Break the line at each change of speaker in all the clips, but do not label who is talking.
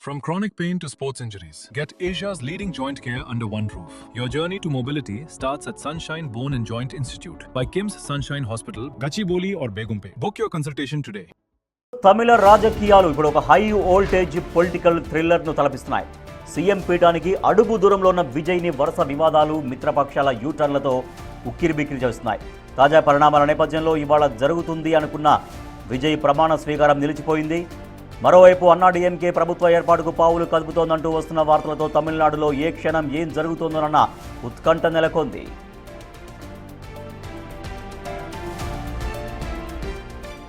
From chronic pain to sports injuries, get Asia's leading joint care under one roof. Your journey to mobility starts at Sunshine Bone and Joint Institute by KIMS Sunshine Hospital, Gachibowli or Begumpe. Book your consultation today.
తమిళ రాజకీయాలు ఇప్పుడు ఒక high voltage political thriller ను తలపిస్తున్నాయి. CM పీఠానికి అడుగు దూరంలో ఉన్న విజయ్ని వరుస వివాదాలు, మిత్రపక్షాల యూటర్న్లతో ఉక్కిరిబిక్కిరి చేస్తున్నాయి. తాజా పరిణామాల నేపథ్యంలో ఇవాళ జరుగుతుంది అనుకున్న విజయ్ ప్రమాణ స్వీకారం నిలిచిపోయింది. మరోవైపు అన్నాడీఎంకే ప్రభుత్వ ఏర్పాటుకు పావులు కదుపుతోందంటూ వస్తున్న వార్తలతో తమిళనాడులో ఏ క్షణం ఏం జరుగుతోందోనన్న ఉత్కంఠ నెలకొంది.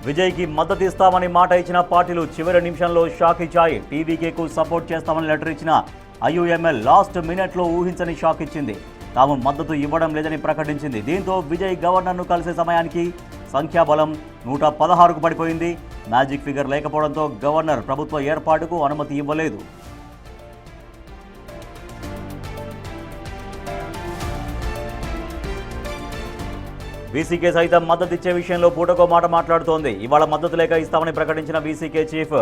విజయ్కి మద్దతు ఇస్తామని మాట ఇచ్చిన పార్టీలు చివరి నిమిషంలో షాక్ ఇచ్చాయి. టీవీకేకు సపోర్ట్ చేస్తామని లెటర్ ఇచ్చిన ఐయుఎంఎల్ లాస్ట్ మినిట్లో ఊహించని షాక్ ఇచ్చింది. తాము మద్దతు ఇవ్వడం లేదని ప్రకటించింది. దీంతో విజయ్ గవర్నర్ను కలిసే సమయానికి సంఖ్యాబలం 116కు పడిపోయింది. మ్యాజిక్ ఫిగర్ లేకపోవడంతో గవర్నర్ ప్రభుత్వ ఏర్పాటుకు అనుమతి ఇవ్వలేదు. వీసీకే సైతం మద్దతిచ్చే విషయంలో పూటకో మాట మాట్లాడుతోంది. ఇవాళ మద్దతు లేఖ ఇస్తామని ప్రకటించిన వీసీకే చీఫ్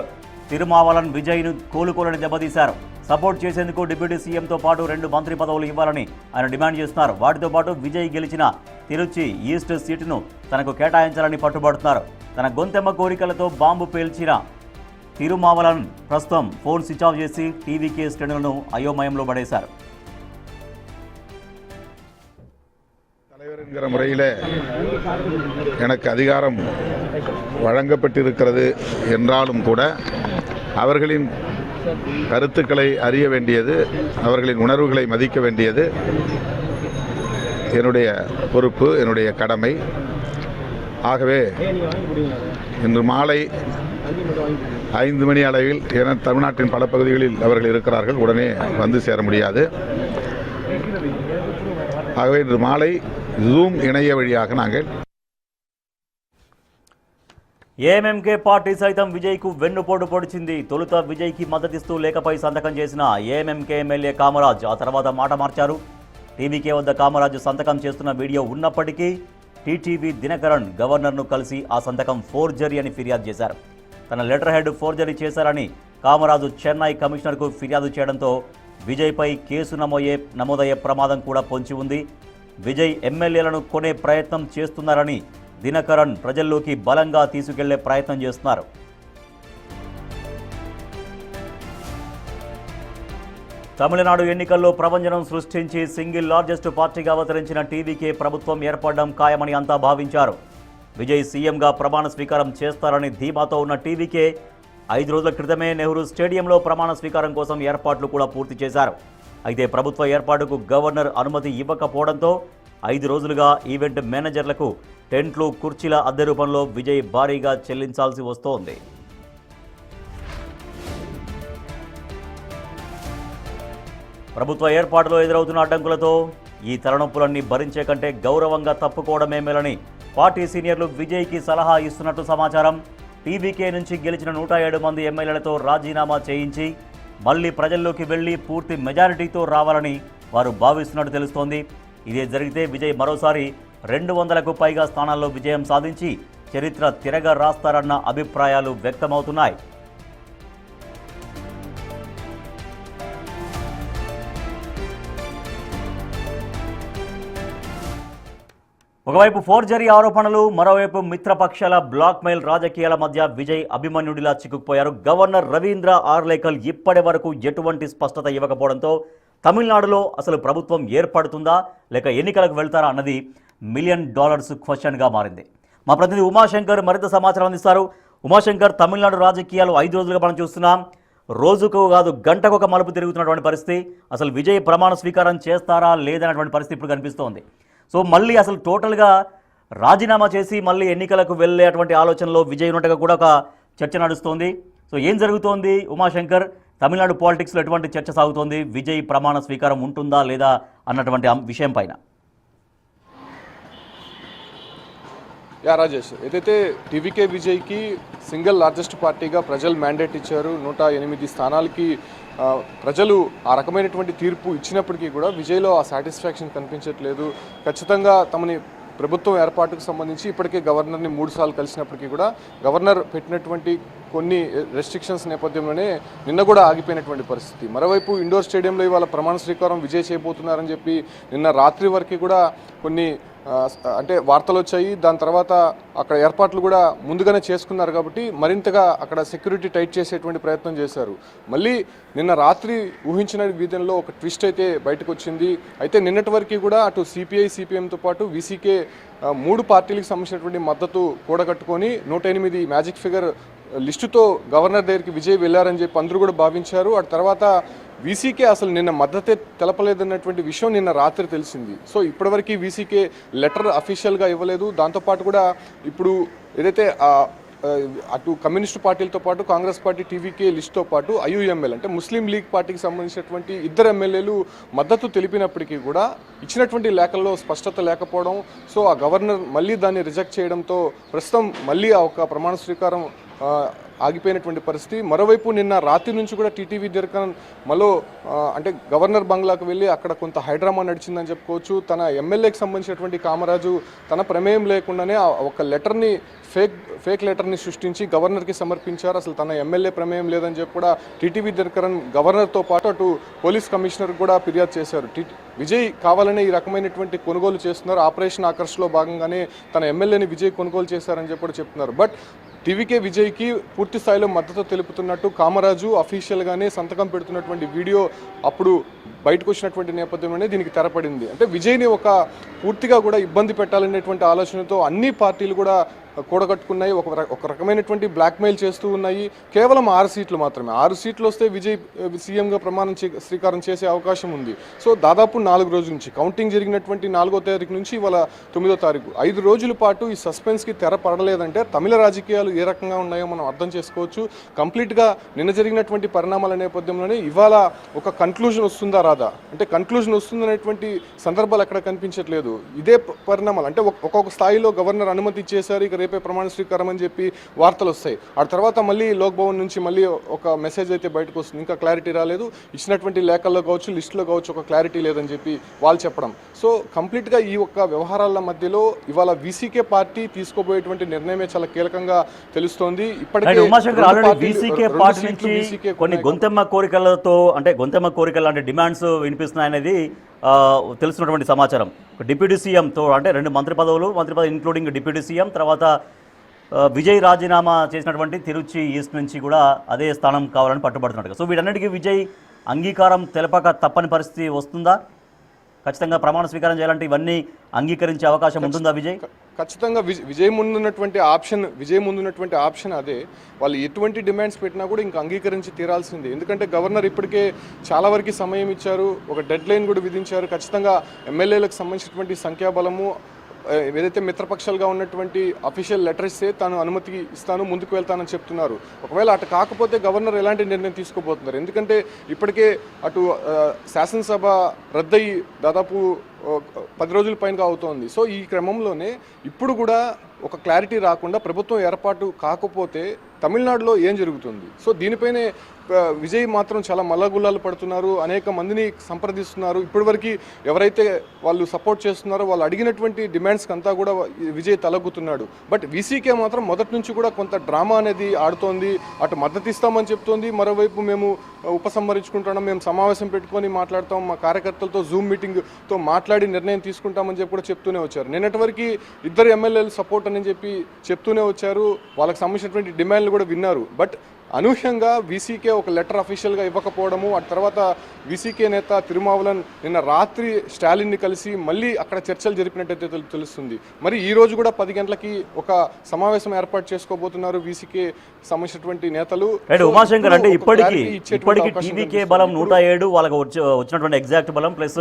తిరుమావలన్ విజయ్ను కోలుకోలని దెబ్బతీశారు. సపోర్ట్ చేసేందుకు డిప్యూటీ సీఎంతో పాటు 2 మంత్రి పదవులు ఇవ్వాలని ఆయన డిమాండ్ చేస్తున్నారు. వాటితో పాటు విజయ్ గెలిచిన తిరుచి ఈస్ట్ సీటును తనకు కేటాయించాలని పట్టుబడుతున్నారు. తన గొంతెమ్మ కోరికలతో బాంబు పేల్చిన తిరుమావలన్ ప్రస్తుతం ఫోన్ స్విచ్ ఆఫ్ చేసి టీవీకే శ్రేణులను అయోమయంలో పడేశారు.
தலைவர்ங்கிற முறையில் எனக்கு அதிகாரம் வழங்கப்பட்டிருக்கிறது என்றாலும் கூட அவர்களின் கருத்துக்களை அறிய வேண்டியது, அவர்களின் உணர்வுகளை மதிக்க வேண்டியது என்னுடைய பொறுப்பு, என்னுடைய கடமை. ஆகவே இன்று மாலை 5 மணி அளவில் என தமிழ்நாட்டின் பல பகுதிகளில் அவர்கள் இருக்கிறார்கள், உடனே வந்து சேர முடியாது. ஆகவே இன்று மாலை ஜூம் இணைய வழியாக நாங்கள்
ఏఎంఎంకే పార్టీ సైతం విజయ్కు వెన్నుపోటు పొడిచింది. తొలుత విజయ్కి మద్దతిస్తూ లేఖపై సంతకం చేసిన ఏఎంఎంకే ఎమ్మెల్యే కామరాజ్ ఆ తర్వాత మాట మార్చారు. టీవీకే వద్ద కామరాజ్ సంతకం చేస్తున్న వీడియో ఉన్నప్పటికీ టీటీవీ దినకరన్ గవర్నర్ను కలిసి ఆ సంతకం ఫోర్జరీ అని ఫిర్యాదు చేశారు. తన లెటర్ హెడ్ ఫోర్జరీ చేశారని కామరాజు చెన్నై కమిషనర్కు ఫిర్యాదు చేయడంతో విజయ్పై కేసు నమోదయ్యే ప్రమాదం కూడా పొంచి ఉంది. విజయ్ ఎమ్మెల్యేలను కొనే ప్రయత్నం చేస్తున్నారని దినకరన్ ప్రజల్లోకి బలంగా తీసుకెళ్లే ప్రయత్నం చేస్తున్నారు. తమిళనాడు ఎన్నికల్లో ప్రభంజనం సృష్టించి సింగిల్ లార్జెస్ట్ పార్టీగా అవతరించిన టీవీకే ప్రభుత్వం ఏర్పడడం ఖాయమని అంతా భావించారు. విజయ్ సీఎంగా ప్రమాణ స్వీకారం చేస్తారని ధీమాతో ఉన్న టీవీకే 5 రోజుల క్రితమే నెహ్రూ స్టేడియంలో ప్రమాణ స్వీకారం కోసం ఏర్పాట్లు కూడా పూర్తి చేశారు. అయితే ప్రభుత్వ ఏర్పాటుకు గవర్నర్ అనుమతి ఇవ్వకపోవడంతో 5 రోజులుగా ఈవెంట్ మేనేజర్లకు టెంట్లు, కుర్చీల అద్దె రూపంలో విజయ్ భారీగా చెల్లించాల్సి వస్తోంది. ప్రభుత్వ ఏర్పాటులో ఎదురవుతున్న అడ్డంకులతో ఈ తలనొప్పులన్నీ భరించే కంటే గౌరవంగా తప్పుకోవడమే మేలని పార్టీ సీనియర్లు విజయ్కి సలహా ఇస్తున్నట్టు సమాచారం. టీవీకే నుంచి గెలిచిన 107 మంది ఎమ్మెల్యేలతో రాజీనామా చేయించి మళ్లీ ప్రజల్లోకి వెళ్లి పూర్తి మెజారిటీతో రావాలని వారు భావిస్తున్నట్టు తెలుస్తోంది. ఇదే జరిగితే విజయ్ మరోసారి 200కు పైగా స్థానాల్లో విజయం సాధించి చరిత్ర తిరగ రాస్తారన్న అభిప్రాయాలు వ్యక్తమవుతున్నాయి. ఒకవైపు ఫోర్జరీ ఆరోపణలు, మరోవైపు మిత్రపక్షాల బ్లాక్మెయిల్ రాజకీయాల మధ్య విజయ్ అభిమన్యుడిలా చిక్కుకుపోయారు. గవర్నర్ రవీంద్ర ఆర్లేకర్ ఇప్పటి వరకు ఎటువంటి స్పష్టత ఇవ్వకపోవడంతో తమిళనాడులో అసలు ప్రభుత్వం ఏర్పడుతుందా లేక ఎన్నికలకు వెళ్తారా అన్నది $1 మిలియన్ క్వశ్చన్గా మారింది. మా ప్రతినిధి ఉమాశంకర్ మరింత సమాచారం అందిస్తారు. ఉమాశంకర్, తమిళనాడు రాజకీయాలు 5 రోజులుగా మనం చూస్తున్నాం. రోజుకు కాదు గంటకు ఒక మలుపు తిరుగుతున్నటువంటి పరిస్థితి. అసలు విజయ్ ప్రమాణ స్వీకారం చేస్తారా లేదన్నటువంటి పరిస్థితి ఇప్పుడు కనిపిస్తోంది. సో మళ్ళీ అసలు టోటల్గా రాజీనామా చేసి మళ్ళీ ఎన్నికలకు వెళ్ళేటువంటి ఆలోచనలో విజయ్ ఉన్నట్టుగా కూడా ఒక చర్చ నడుస్తోంది. సో ఏం జరుగుతోంది ఉమాశంకర్? తమిళనాడు పాలిటిక్స్లో ఎటువంటి చర్చ సాగుతోంది? విజయ్ ప్రమాణ స్వీకారం ఉంటుందా లేదా అన్నటువంటి విషయం పైన.
రాజేష్, ఏదైతే టీవీకే విజయ్కి సింగిల్ లార్జెస్ట్ పార్టీగా ప్రజలు మ్యాండేట్ ఇచ్చారు, 108 స్థానాలకి ప్రజలు ఆ రకమైనటువంటి తీర్పు ఇచ్చినప్పటికీ కూడా విజయ్లో ఆ సాటిస్ఫాక్షన్ కనిపించట్లేదు. ఖచ్చితంగా తమని ప్రభుత్వం ఏర్పాటుకు సంబంధించి ఇప్పటికే గవర్నర్ని 3 సార్లు కలిసినప్పటికీ కూడా గవర్నర్ పెట్టినటువంటి కొన్ని రెస్ట్రిక్షన్స్ నేపథ్యంలోనే నిన్న కూడా ఆగిపోయినటువంటి పరిస్థితి. మరోవైపు ఇండోర్ స్టేడియంలో ఇవాళ ప్రమాణ స్వీకారం విజయ్ చేయబోతున్నారని చెప్పి నిన్న రాత్రి వరకు కూడా కొన్ని అంటే వార్తలు వచ్చాయి. దాని తర్వాత అక్కడ ఏర్పాట్లు కూడా ముందుగానే చేసుకున్నారు కాబట్టి మరింతగా అక్కడ సెక్యూరిటీ టైట్ చేసేటువంటి ప్రయత్నం చేశారు. మళ్ళీ నిన్న రాత్రి ఊహించిన విధంలో ఒక ట్విస్ట్ అయితే బయటకు వచ్చింది. అయితే నిన్నటి వరకు కూడా అటు సిపిఐ సిపిఎంతో పాటు వీసీకే 3 పార్టీలకు సంబంధించినటువంటి మద్దతు కూడగట్టుకొని 108 మ్యాజిక్ ఫిగర్ లిస్టుతో గవర్నర్ దగ్గరికి విజయ్ వెళ్ళారని చెప్పి అందరూ కూడా భావించారు. ఆ తర్వాత వీసీకే అసలు నిన్న మద్దతే తెలపలేదన్నటువంటి విషయం నిన్న రాత్రి తెలిసింది. సో ఇప్పటివరకు వీసీకే లెటర్ అఫీషియల్గా ఇవ్వలేదు. దాంతోపాటు కూడా ఇప్పుడు ఏదైతే అటు కమ్యూనిస్టు పార్టీలతో పాటు కాంగ్రెస్ పార్టీ టీవీకే లిస్టుతో పాటు ఐయుఎంఎల్ అంటే ముస్లిం లీగ్ పార్టీకి సంబంధించినటువంటి 2 ఎమ్మెల్యేలు మద్దతు తెలిపినప్పటికీ కూడా ఇచ్చినటువంటి లేఖల్లో స్పష్టత లేకపోవడం, సో ఆ గవర్నర్ మళ్ళీ దాన్ని రిజెక్ట్ చేయడంతో ప్రస్తుతం మళ్ళీ ఆ ఒక ప్రమాణ స్వీకారం ఆగిపోయినటువంటి పరిస్థితి. మరోవైపు నిన్న రాత్రి నుంచి కూడా టీటీవీ దినకరన్ మళ్ళీ అంటే గవర్నర్ బంగ్లాకు వెళ్ళి అక్కడ కొంత హైడ్రామా నడిచిందని చెప్పుకోవచ్చు. తన ఎమ్మెల్యేకి సంబంధించినటువంటి కామరాజు తన ప్రమేయం లేకుండానే ఒక లెటర్ని ఫేక్ లెటర్ని సృష్టించి గవర్నర్కి సమర్పించారు. అసలు తన ఎమ్మెల్యే ప్రమేయం లేదని చెప్పి కూడా టీటీవీ దినకరన్ గవర్నర్తో పాటు అటు పోలీస్ కమిషనర్ కూడా ఫిర్యాదు చేశారు. విజయ్ కావాలనే ఈ రకమైనటువంటి కొనుగోలు చేస్తున్నారు, ఆపరేషన్ ఆకర్ష్లో భాగంగానే తన ఎమ్మెల్యేని విజయ్ కొనుగోలు చేశారని చెప్పి కూడా చెప్తున్నారు. బట్ టీవీకే విజయ్కి పూర్తి స్థాయిలో మద్దతు తెలుపుతున్నట్టు కామరాజు అఫీషియల్గానే సంతకం పెడుతున్నటువంటి వీడియో అప్పుడు బయటకు వచ్చినటువంటి నేపథ్యంలోనే దీనికి తెరపడింది. అంటే విజయ్ని ఒక పూర్తిగా కూడా ఇబ్బంది పెట్టాలనేటువంటి ఆలోచనతో అన్ని పార్టీలు కూడా కూడగట్టుకున్నాయి. ఒక రకమైనటువంటి బ్లాక్మెయిల్ చేస్తూ ఉన్నాయి. కేవలం 6 సీట్లు మాత్రమే, 6 సీట్లు వస్తే విజయ్ సీఎంగా స్వీకారం చేసే అవకాశం ఉంది. సో దాదాపు 4 రోజుల నుంచి కౌంటింగ్ జరిగినటువంటి 4వ తారీఖు నుంచి ఇవాళ 9వ తారీఖు 5 రోజుల పాటు ఈ సస్పెన్స్కి తెర పడలేదంటే తమిళ రాజకీయాలు ఏ రకంగా ఉన్నాయో మనం అర్థం చేసుకోవచ్చు. కంప్లీట్గా నిన్న జరిగినటువంటి పరిణామాల నేపథ్యంలోనే ఇవాళ ఒక కన్క్లూజన్ వస్తుందా రాదా, అంటే కన్క్లూజన్ వస్తుందనేటువంటి సందర్భాలు ఎక్కడ కనిపించట్లేదు. ఇదే పరిణామాలు అంటే ఒక్కొక్క స్థాయిలో గవర్నర్ అనుమతి ఇచ్చేశారు, ఇక రేపే ప్రమాణ స్వీకారం అని చెప్పి వార్తలు వస్తాయి. ఆ తర్వాత మళ్ళీ లోక్ భవన్ నుంచి మళ్ళీ ఒక మెసేజ్ అయితే బయటకు వస్తుంది, ఇంకా క్లారిటీ రాలేదు, ఇచ్చినటువంటి లేఖల్లో కావచ్చు లిస్టులో కావచ్చు ఒక క్లారిటీ లేదని చెప్పి వాళ్ళు చెప్పడం. సో కంప్లీట్గా ఈ ఒక్క వ్యవహారాల మధ్యలో ఇవాళ వీసీకే పార్టీ తీసుకోబోయేటువంటి నిర్ణయమే చాలా కీలకంగా తెలుస్తోంది. ఇప్పటికే
కొన్ని గొంతెమ్మ కోరికలతో అంటే గొంతెమ్మ కోరికలు అంటే డిమాండ్స్ వినిపిస్తున్నాయనేది తెలుస్తున్నటువంటి సమాచారం. డిప్యూటీ సీఎంతో అంటే 2 మంత్రి పదవి ఇంక్లూడింగ్ డిప్యూటీ సీఎం, తర్వాత విజయ్ రాజీనామా చేసినటువంటి తిరుచి ఈస్ట్ నుంచి కూడా అదే స్థానం కావాలని పట్టుబడుతున్నట్టుగా. సో వీటన్నిటికీ విజయ్ అంగీకారం తెలపక తప్పని పరిస్థితి వస్తుందా? ఖచ్చితంగా ప్రమాణ స్వీకారం చేయాలంటే ఇవన్నీ అంగీకరించే అవకాశం ఉంటుందా విజయ్?
ఖచ్చితంగా విజయ్ ముందున్నటువంటి ఆప్షన్ అదే. వాళ్ళు ఎటువంటి డిమాండ్స్ పెట్టినా కూడా ఇంకా అంగీకరించి తీరాల్సిందే. ఎందుకంటే గవర్నర్ ఇప్పటికే చాలా వరకు సమయం ఇచ్చారు, ఒక డెడ్ లైన్ కూడా విధించారు. ఖచ్చితంగా ఎమ్మెల్యేలకు సంబంధించినటువంటి సంఖ్యాబలము ఏదైతే మిత్రపక్షాలుగా ఉన్నటువంటి అఫీషియల్ లెటర్ ఇస్తే తాను అనుమతి ఇస్తాను, ముందుకు వెళ్తానని చెప్తున్నారు. ఒకవేళ అటు కాకపోతే గవర్నర్ ఎలాంటి నిర్ణయం తీసుకోబోతున్నారు? ఎందుకంటే ఇప్పటికే అటు శాసనసభ రద్దయి దాదాపు 10 రోజుల పైనగా అవుతోంది. సో ఈ క్రమంలోనే ఇప్పుడు కూడా ఒక క్లారిటీ రాకుండా ప్రభుత్వం ఏర్పాటు కాకపోతే తమిళనాడులో ఏం జరుగుతుంది? సో దీనిపైనే విజయ్ మాత్రం చాలా మల్లగుల్లాలు పడుతున్నారు, అనేక మందిని సంప్రదిస్తున్నారు. ఇప్పటివరకు ఎవరైతే వాళ్ళు సపోర్ట్ చేస్తున్నారో వాళ్ళు అడిగినటువంటి డిమాండ్స్కి అంతా కూడా విజయ్ తలగ్గుతున్నాడు. బట్ వీసీకే మాత్రం మొదటి నుంచి కూడా కొంత డ్రామా అనేది ఆడుతోంది. అటు మద్దతు ఇస్తామని చెప్తోంది, మరోవైపు మేము ఉపసంహరించుకుంటున్నాం, మేము సమావేశం పెట్టుకొని మాట్లాడతాం, మా కార్యకర్తలతో జూమ్ మీటింగ్తో మాట్లాడి నిర్ణయం తీసుకుంటామని చెప్పి కూడా చెప్తూనే వచ్చారు. నిన్నటి వరకు 2 ఎమ్మెల్యేలు సపోర్ట్ అని చెప్పి చెప్తూనే వచ్చారు, వాళ్ళకి సంబంధించినటువంటి డిమాండ్లు కూడా విన్నారు. బట్ అనూహ్యంగా వీసీకే ఒక లెటర్ అఫీషియల్గా ఇవ్వకపోవడము, ఆ తర్వాత వీసీకే నేత తిరుమావలన్ నిన్న రాత్రి స్టాలిన్ని కలిసి మళ్ళీ అక్కడ చర్చలు జరిపినట్టయితే తెలుస్తుంది. మరి ఈ రోజు కూడా 10 గంటలకి ఒక సమావేశం ఏర్పాటు చేసుకోబోతున్నారు వీసీకే సంబంధించినటువంటి నేతలు.
ఉమాశంకర్ అంటే ఇప్పటికీ టీవీకే బలం 107, వాళ్ళకి వచ్చినటువంటి ఎగ్జాక్ట్ బలం ప్లస్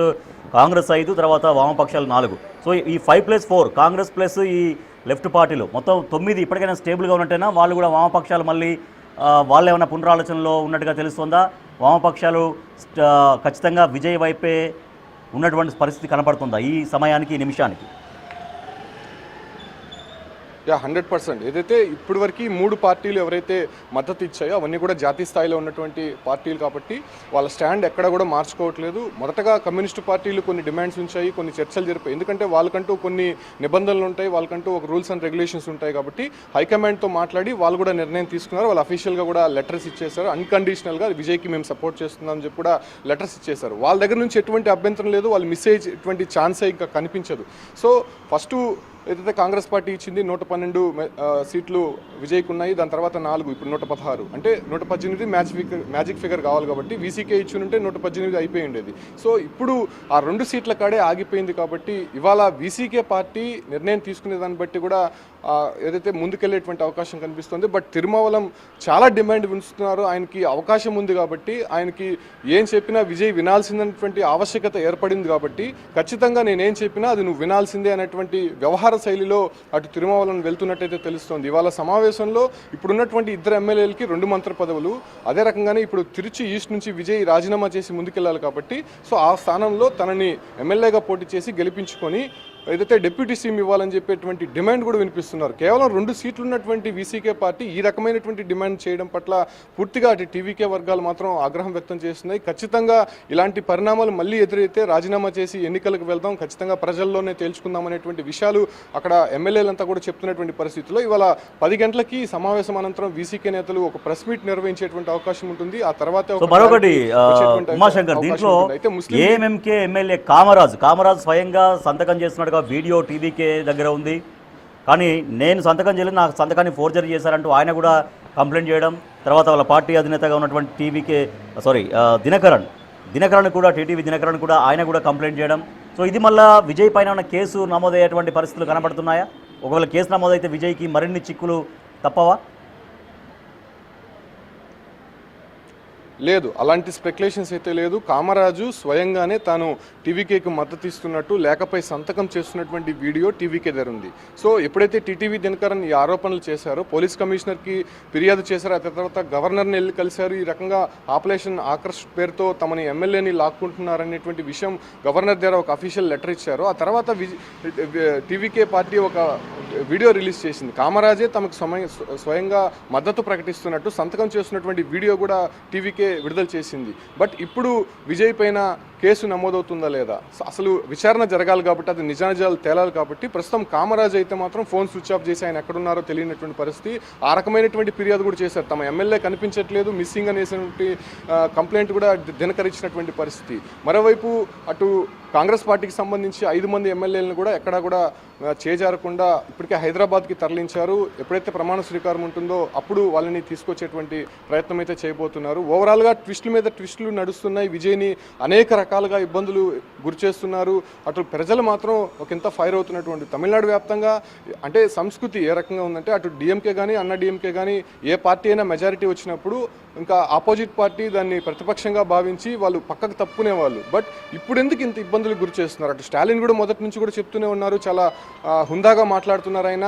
కాంగ్రెస్ 5, తర్వాత వామపక్షాలు 4. సో ఈ 5+4 కాంగ్రెస్ ప్లస్ ఈ లెఫ్ట్ పార్టీలు మొత్తం 9 ఇప్పటికైనా స్టేబుల్గా ఉన్నట్టేనా? వాళ్ళు కూడా వామపక్షాలు మళ్ళీ వాళ్ళు ఏమైనా పునరాలోచనలో ఉన్నట్టుగా తెలుస్తుందా? వామపక్షాలు ఖచ్చితంగా విజయ్ వైపే ఉన్నటువంటి పరిస్థితి కనపడుతుందా ఈ సమయానికి, ఈ నిమిషానికి?
100%. ఏదైతే ఇప్పటివరకు 3 పార్టీలు ఎవరైతే మద్దతు ఇచ్చాయో అవన్నీ కూడా జాతీయ స్థాయిలో ఉన్నటువంటి పార్టీలు కాబట్టి వాళ్ళ స్టాండ్ ఎక్కడ కూడా మార్చుకోవట్లేదు. మొదటగా కమ్యూనిస్టు పార్టీలు కొన్ని డిమాండ్స్ ఉంచాయి, కొన్ని చర్చలు జరిపాయి. ఎందుకంటే వాళ్ళకంటూ కొన్ని నిబంధనలు ఉంటాయి, వాళ్ళకంటూ ఒక రూల్స్ అండ్ రెగ్యులేషన్స్ ఉంటాయి కాబట్టి హైకమాండ్తో మాట్లాడి వాళ్ళు కూడా నిర్ణయం తీసుకున్నారు. వాళ్ళు అఫీషియల్గా కూడా లెటర్స్ ఇచ్చేశారు. అన్కండిషనల్గా విజయ్కి మేము సపోర్ట్ చేస్తున్నామని చెప్పి కూడా లెటర్స్ ఇచ్చేశారు. వాళ్ళ దగ్గర నుంచి ఎటువంటి అభ్యంతరం లేదు, వాళ్ళు మిస్ అయ్యే ఎటువంటి ఛాన్సే ఇంకా కనిపించదు. సో ఫస్ట్ ఏదైతే కాంగ్రెస్ పార్టీ ఇచ్చింది 112 సీట్లు విజయ్కి ఉన్నాయి, దాని తర్వాత 4, ఇప్పుడు 116, అంటే 118 మ్యాజిక్ ఫిగర్ కావాలి కాబట్టి వీసీకే ఇచ్చి ఉంటే 118 అయిపోయి ఉండేది. సో ఇప్పుడు ఆ 2 సీట్ల కాడే ఆగిపోయింది కాబట్టి ఇవాళ వీసీకే పార్టీ నిర్ణయం తీసుకునే దాన్ని బట్టి కూడా ఏదైతే ముందుకెళ్లేటువంటి అవకాశం కనిపిస్తుంది. బట్ తిరుమావలం చాలా డిమాండ్ ఉంచుతున్నారు, ఆయనకి అవకాశం ఉంది కాబట్టి, ఆయనకి ఏం చెప్పినా విజయ్ వినాల్సిందనేటువంటి ఆవశ్యకత ఏర్పడింది కాబట్టి ఖచ్చితంగా నేనేం చెప్పినా అది నువ్వు వినాల్సిందే అనేటువంటి వ్యవహార శైలిలో అటు తిరుమావలం వెళ్తున్నట్టయితే తెలుస్తోంది. ఇవాళ సమావేశంలో ఇప్పుడున్నటువంటి 2 ఎమ్మెల్యేలకి 2 మంత్రి పదవులు, అదే రకంగానే ఇప్పుడు తిరుచి ఈస్ట్ నుంచి విజయ్ రాజీనామా చేసి ముందుకెళ్లాలి కాబట్టి సో ఆ స్థానంలో తనని ఎమ్మెల్యేగా పోటీ చేసి గెలిపించుకొని ఏదైతే డిప్యూటీ సీఎం ఇవ్వాలని చెప్పేటువంటి డిమాండ్ కూడా వినిపిస్తున్నారు. కేవలం 2 సీట్లు ఉన్నటువంటి వీసీకే పార్టీ ఈ రకమైనటువంటి డిమాండ్ చేయడం పట్ల పూర్తిగా అటు టీవీకే వర్గాలు మాత్రం ఆగ్రహం వ్యక్తం చేస్తున్నాయి. ఖచ్చితంగా ఇలాంటి పరిణామాలు మళ్ళీ ఎదురైతే రాజీనామా చేసి ఎన్నికలకు వెళ్దాం, ఖచ్చితంగా ప్రజల్లోనే తేల్చుకుందాం అనేటువంటి విషయాలు అక్కడ ఎమ్మెల్యేలంతా కూడా చెప్తున్నటువంటి పరిస్థితిలో ఇవాళ 10 గంటలకి సమావేశం అనంతరం వీసీకే నేతలు ఒక ప్రెస్ మీట్ నిర్వహించేటువంటి అవకాశం ఉంటుంది. ఆ తర్వాత
మరొకటి ఉమాశంకర్, దీంట్లో ఏఎంఎంకే ఎమ్మెల్యే కామరాజ్ స్వయంగా సంతకం చేస్తున్నాడు వీడియో టీవీకే దగ్గర ఉంది, కానీ నేను సంతకం చేయలేదు, నాకు సంతకాన్ని ఫోర్జరీ చేశారంటూ ఆయన కూడా కంప్లైంట్ చేయడం, తర్వాత వాళ్ళ పార్టీ అధినేతగా ఉన్నటువంటి దినకరన్ కూడా టీటీవీ దినకరన్ కూడా ఆయన కూడా కంప్లైంట్ చేయడం. సో ఇది మళ్ళీ విజయ్ పైన ఉన్న కేసు నమోదయ్యేటువంటి పరిస్థితులు కనబడుతున్నాయా? ఒకవేళ కేసు నమోదైతే విజయ్కి మరిన్ని చిక్కులు తప్పవా?
లేదు, అలాంటి స్పెక్యులేషన్స్ అయితే లేదు. కామరాజు స్వయంగానే తాను టీవీకేకి మద్దతు ఇస్తున్నట్టు లేఖపై సంతకం చేస్తున్నటువంటి వీడియో టీవీకే దగ్గర ఉంది. సో ఎప్పుడైతే టీటీవీ దినకరన్ ఈ ఆరోపణలు చేశారో, పోలీస్ కమిషనర్కి ఫిర్యాదు చేశారో, ఆ తర్వాత గవర్నర్ని వెళ్ళి కలిశారు, ఈ రకంగా ఆపరేషన్ ఆకర్ష్ పేరుతో తమని ఎమ్మెల్యేని లాక్కుంటున్నారనేటువంటి విషయం గవర్నర్ దగ్గర ఒక అఫీషియల్ లెటర్ ఇచ్చారు. ఆ తర్వాత టీవీకే పార్టీ ఒక వీడియో రిలీజ్ చేసింది. కామరాజే తమకు స్వయంగా మద్దతు ప్రకటిస్తున్నట్టు సంతకం చేస్తున్నటువంటి వీడియో కూడా టీవీకే విడుదల చేసింది. బట్ ఇప్పుడు విజయ్ పైన కేసు నమోదవుతుందా లేదా, అసలు విచారణ జరగాలి కాబట్టి అది నిజానిజాలు తేలాలి కాబట్టి ప్రస్తుతం కామరాజ్ అయితే మాత్రం ఫోన్ స్విచ్ ఆఫ్ చేసి ఆయన ఎక్కడున్నారో తెలియనటువంటి పరిస్థితి. ఆ రకమైనటువంటి ఫిర్యాదు కూడా చేశారు, తమ ఎమ్మెల్యే కనిపించట్లేదు, మిస్సింగ్ అనేటువంటి కంప్లైంట్ కూడా దినకరించినటువంటి పరిస్థితి. మరోవైపు అటు కాంగ్రెస్ పార్టీకి సంబంధించి 5 మంది ఎమ్మెల్యేలను కూడా ఎక్కడా కూడా చేజారకుండా ఇప్పటికే హైదరాబాద్కి తరలించారు. ఎప్పుడైతే ప్రమాణ స్వీకారం ఉంటుందో అప్పుడు వాళ్ళని తీసుకొచ్చేటువంటి ప్రయత్నం అయితే చేయబోతున్నారు. ఓవరాల్గా ట్విస్టుల మీద ట్విస్టులు నడుస్తున్నాయి. విజయ్ని అనేక రకాలుగా ఇబ్బందులు గురిచేస్తున్నారు. అటు ప్రజలు మాత్రం ఒకంత ఫైర్ అవుతున్నటువంటి తమిళనాడు వ్యాప్తంగా అంటే సంస్కృతి ఏ రకంగా ఉందంటే అటు డిఎంకే కానీ అన్నా డిఎంకే కానీ ఏ పార్టీ అయినా మెజారిటీ వచ్చినప్పుడు ఇంకా ఆపోజిట్ పార్టీ దాన్ని ప్రతిపక్షంగా భావించి వాళ్ళు పక్కకు తప్పుకునేవాళ్ళు. బట్ ఇప్పుడు ఎందుకు ఇంత ఇబ్బందులు గురి చేస్తున్నారు? అటు స్టాలిన్ కూడా మొదటి నుంచి కూడా చెప్తూనే ఉన్నారు, చాలా హుందాగా మాట్లాడుతున్నారు ఆయన.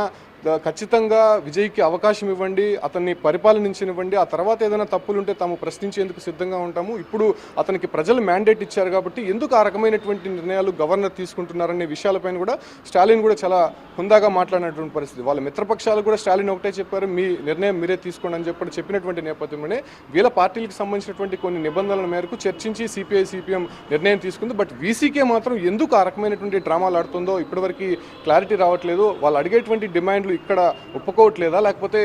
ఖచ్చితంగా విజయ్కి అవకాశం ఇవ్వండి, అతన్ని పరిపాలనించనివ్వండి, ఆ తర్వాత ఏదైనా తప్పులు ఉంటే తాము ప్రశ్నించేందుకు సిద్ధంగా ఉంటాము. ఇప్పుడు అతనికి ప్రజలు మ్యాండేట్ ఇచ్చారు కాబట్టి ఎందుకు ఆ రకమైనటువంటి నిర్ణయాలు గవర్నర్ తీసుకుంటున్నారనే విషయాలపైన కూడా స్టాలిన్ కూడా చాలా హుందాగా మాట్లాడినటువంటి పరిస్థితి. వాళ్ళ మిత్రపక్షాలు కూడా స్టాలిన్ ఒకటే చెప్పారు, మీ నిర్ణయం మీరే తీసుకోండి అని చెప్పినటువంటి నేపథ్యంలోనే వీళ్ళ పార్టీలకు సంబంధించినటువంటి కొన్ని నిబంధనల మేరకు చర్చించి సిపిఐ సిపిఎం నిర్ణయం తీసుకుంది. బట్ వీసీకే మాత్రం ఎందుకు ఆ రకమైనటువంటి డ్రామాలు ఆడుతుందో ఇప్పటివరకు క్లారిటీ రావట్లేదు. వాళ్ళు అడిగేటువంటి డిమాండ్లు ఇక్కడ ఒప్పుకోవట్లేదా, లేకపోతే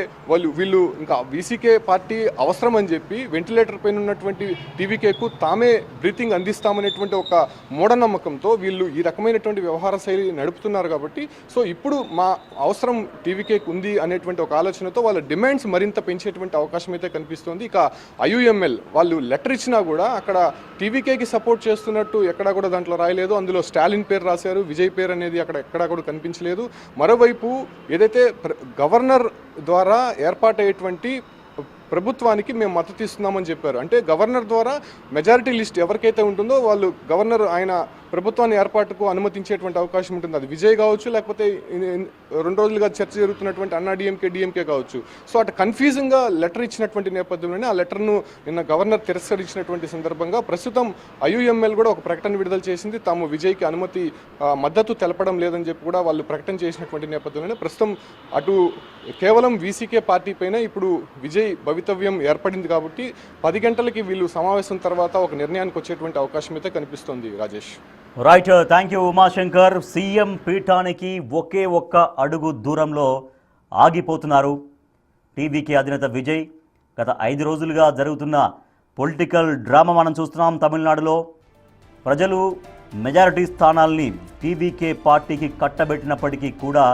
వీళ్ళు ఇంకా వీసీకే పార్టీ అవసరం అని చెప్పి వెంటిలేటర్ పైన ఉన్నటువంటి టీవీకేకు తామే బ్రీతింగ్ అందిస్తామనేటువంటి ఒక మూఢనమ్మకంతో వీళ్ళు ఈ రకమైనటువంటి వ్యవహార శైలి నడుపుతున్నారు. కాబట్టి సో ఇప్పుడు మా అవసరం టీవీకేకు ఉంది అనేటువంటి ఒక ఆలోచనతో వాళ్ళ డిమాండ్స్ మరింత పెంచేటువంటి అవకాశం అయితే కనిపిస్తోంది. ఇక ఐయుఎంఎల్ వాళ్ళు లెటర్ ఇచ్చినా కూడా అక్కడ టీవీకేకి సపోర్ట్ చేస్తున్నట్టు ఎక్కడా కూడా దాంట్లో రాయలేదు. అందులో స్టాలిన్ పేరు రాశారు, విజయ్ పేరు అనేది అక్కడ ఎక్కడా కూడా కనిపించలేదు. మరోవైపు ఏదైతే గవర్నర్ ద్వారా ఏర్పాటయ్యేటువంటి ప్రభుత్వానికి మేము మద్దతు ఇస్తున్నామని చెప్పారు. అంటే గవర్నర్ ద్వారా మెజారిటీ లిస్ట్ ఎవరికైతే ఉంటుందో వాళ్ళు గవర్నర్ ఆయన ప్రభుత్వాన్ని ఏర్పాటుకు అనుమతించేటువంటి అవకాశం ఉంటుంది. అది విజయ్ కావచ్చు, లేకపోతే 2 రోజులుగా చర్చ జరుగుతున్నటువంటి అన్నా డిఎంకే కావచ్చు. సో అటు కన్ఫ్యూజింగ్గా లెటర్ ఇచ్చినటువంటి నేపథ్యంలోనే ఆ లెటర్ను నిన్న గవర్నర్ తిరస్కరించినటువంటి సందర్భంగా ప్రస్తుతం ఐయుఎంఎల్ కూడా ఒక ప్రకటన విడుదల చేసింది. తాము విజయ్కి మద్దతు తెలపడం లేదని చెప్పి కూడా వాళ్ళు ప్రకటన చేసినటువంటి నేపథ్యంలోనే ప్రస్తుతం అటు కేవలం వీసీకే పార్టీ పైన ఇప్పుడు విజయ్ భవితవ్యం ఏర్పడింది కాబట్టి 10 గంటలకి వీళ్ళు సమావేశం తర్వాత ఒక నిర్ణయానికి వచ్చేటువంటి అవకాశం అయితే కనిపిస్తోంది. Rajesh.
Right, thank you Umashankar. CM పీఠానికి ఒకే ఒక్క అడుగు దూరంలో ఆగిపోతున్నారు టీవీకే అధినేత విజయ్. గత 5 రోజులుగా జరుగుతున్న పొలిటికల్ డ్రామా మనం చూస్తున్నాం. తమిళనాడులో ప్రజలు మెజారిటీ స్థానాల్ని టీవీకే పార్టీకి కట్టబెట్టినప్పటికీ కూడా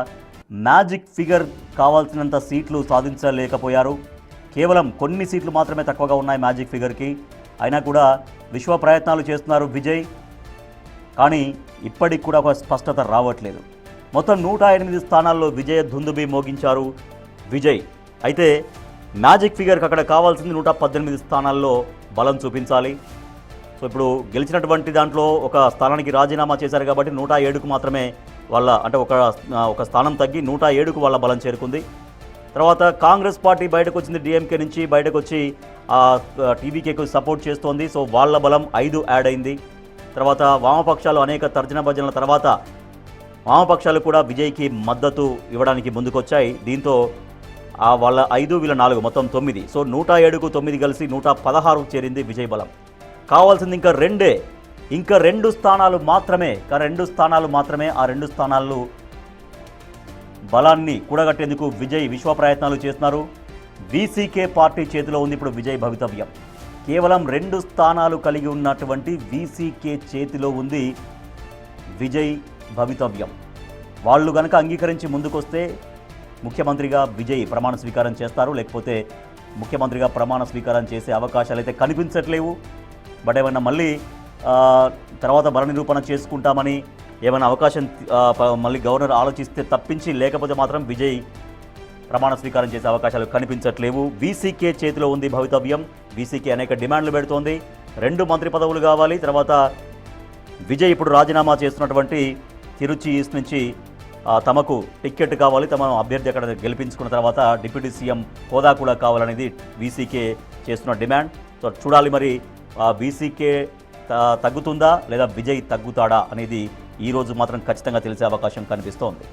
మ్యాజిక్ ఫిగర్ కావాల్సినంత సీట్లు సాధించలేకపోయారు. కేవలం కొన్ని సీట్లు మాత్రమే తక్కువగా ఉన్నాయి మ్యాజిక్ ఫిగర్కి. అయినా కూడా విశ్వ ప్రయత్నాలు చేస్తున్నారు విజయ్, కానీ ఇప్పటికి కూడా ఒక స్పష్టత రావట్లేదు. మొత్తం 108 స్థానాల్లో విజయ దుందుబి మోగించారు విజయ్. అయితే మ్యాజిక్ ఫిగర్కి అక్కడ కావాల్సింది 118 స్థానాల్లో బలం చూపించాలి. సో ఇప్పుడు గెలిచినటువంటి దాంట్లో ఒక స్థానానికి రాజీనామా చేశారు కాబట్టి 107కు మాత్రమే వాళ్ళ అంటే ఒక స్థానం తగ్గి 107కు వాళ్ళ బలం చేరుకుంది. తర్వాత కాంగ్రెస్ పార్టీ బయటకు వచ్చింది, డిఎంకే నుంచి బయటకు వచ్చి టీవీకేకు సపోర్ట్ చేస్తోంది. సో వాళ్ళ బలం 5 యాడ్ అయింది. తర్వాత వామపక్షాలు అనేక తర్జన భజనల తర్వాత వామపక్షాలు కూడా విజయ్కి మద్దతు ఇవ్వడానికి ముందుకొచ్చాయి. దీంతో వాళ్ళ 5 వీళ్ళ 4 మొత్తం 9. సో 107కు 9 కలిసి 116కు చేరింది విజయ్ బలం. కావాల్సింది ఇంకా 2 స్థానాలు మాత్రమే. ఆ 2 స్థానాలు బలాన్ని కూడగట్టేందుకు విజయ్ విశ్వ ప్రయత్నాలు చేస్తున్నారు. వీసీకే పార్టీ చేతిలో ఉంది ఇప్పుడు విజయ్ భవితవ్యం. కేవలం 2 స్థానాలు కలిగి ఉన్నటువంటి వీసీకే చేతిలో ఉంది విజయ్ భవితవ్యం. వాళ్ళు కనుక అంగీకరించి ముందుకొస్తే ముఖ్యమంత్రిగా విజయ్ ప్రమాణ స్వీకారం చేస్తారు, లేకపోతే ముఖ్యమంత్రిగా ప్రమాణ స్వీకారం చేసే అవకాశాలు అయితే కనిపించట్లేవు. బట్ ఏమన్నా మళ్ళీ తర్వాత బల నిరూపణ చేసుకుంటామని ఏమైనా అవకాశం మళ్ళీ గవర్నర్ ఆలోచిస్తే తప్పించి, లేకపోతే మాత్రం విజయ్ ప్రమాణ స్వీకారం చేసే అవకాశాలు కనిపించట్లేవు. వీసీకే చేతిలో ఉంది భవితవ్యం. వీసీకే అనేక డిమాండ్లు పెడుతోంది. 2 మంత్రి పదవులు కావాలి. తర్వాత విజయ్ ఇప్పుడు రాజీనామా చేస్తున్నటువంటి తిరుచి ఈస్ట్ నుంచి తమకు టికెట్ కావాలి, తమ అభ్యర్థి అక్కడ గెలిపించుకున్న తర్వాత డిప్యూటీ సీఎం హోదా కూడా కావాలనేది వీసీకే చేస్తున్న డిమాండ్. సో చూడాలి మరి వీసీకే తగ్గుతుందా లేదా విజయ్ తగ్గుతాడా అనేది ఈరోజు మాత్రం ఖచ్చితంగా తెలిసే అవకాశం కనిపిస్తోంది.